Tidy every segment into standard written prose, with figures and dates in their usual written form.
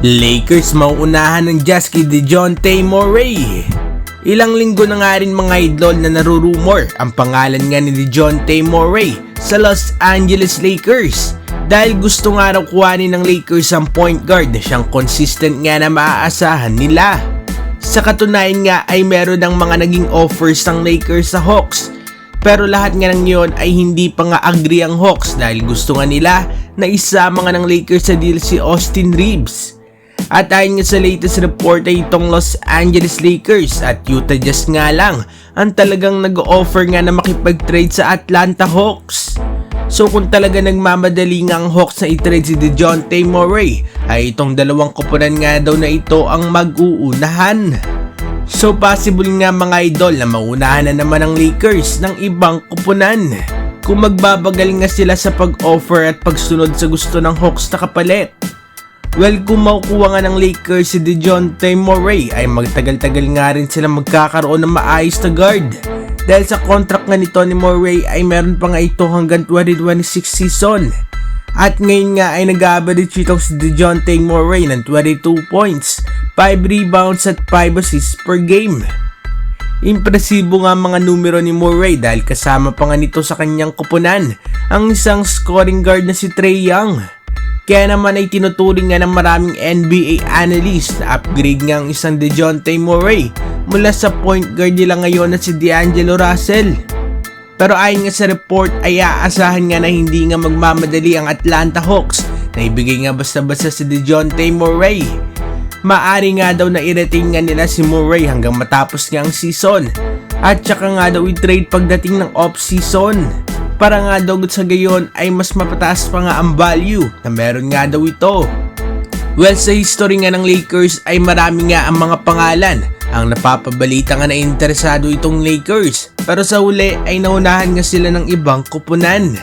Lakers mauunahan ng Jazz kay DeJounte Murray. Ilang linggo na nga rin mga idol na narurumor ang pangalan nga ni DeJounte Murray sa Los Angeles Lakers dahil gusto nga raw kuhanin ng Lakers ang point guard na siyang consistent nga na maaasahan nila. Sa katunayan nga ay meron ng mga naging offers ng Lakers sa Hawks, pero lahat nga ng yun ay hindi pa nga agree ang Hawks dahil gusto nga nila na isama nga ng Lakers sa deal si Austin Reeves. At ayon nga sa latest report ay itong Los Angeles Lakers at Utah Jazz nga lang ang talagang nag-offer nga na makipag-trade sa Atlanta Hawks. So kung talaga nagmamadali nga ang Hawks na i-trade si DeJounte Murray ay itong dalawang koponan nga daw na ito ang mag-uunahan. So possible nga mga idol na maunahan na naman ang Lakers ng ibang koponan kung magbabagal nga sila sa pag-offer at pagsunod sa gusto ng Hawks na kapalit. Well, kung makukuha nga ng Lakers si DeJounte Murray ay magtagal-tagal nga rin sila magkakaroon ng maayos na guard. Dahil sa contract nga nito ni Murray ay meron pa nga ito hanggang 2026 season. At ngayon nga ay nag-average itong si DeJounte Murray ng 22 points, 5 rebounds at 5 assists per game. Impresibo nga mga numero ni Murray dahil kasama pa nga nito sa kanyang koponan ang isang scoring guard na si Trae Young. Kaya naman ay tinuturing nga ng maraming NBA analyst na upgrade nga ang isang DeJounte Murray mula sa point guard nila ngayon na si D'Angelo Russell. Pero ayon nga sa report ay aasahan nga na hindi nga magmamadali ang Atlanta Hawks na ibigay nga basta-basta si DeJounte Murray. Maari nga daw na i-retain nga nila si Murray hanggang matapos nga ang season at saka nga daw i-trade pagdating ng off-season. Para nga daw sa gayon ay mas mapataas pa nga ang value na meron nga daw ito. Well, sa history nga ng Lakers ay marami nga ang mga pangalan ang napapabalita nga na interesado itong Lakers, pero sa huli ay naunahan nga sila ng ibang koponan.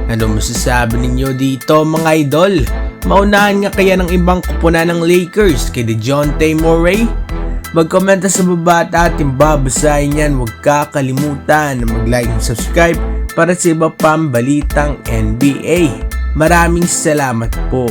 Ano masasabi ninyo dito mga idol? Maunahan nga kaya ng ibang koponan ng Lakers kay DeJounte Murray? Mag-comment sa baba at ating babasahin yan. Huwag kakalimutan na mag-like and subscribe para sa iba pang balitang NBA. Maraming salamat po.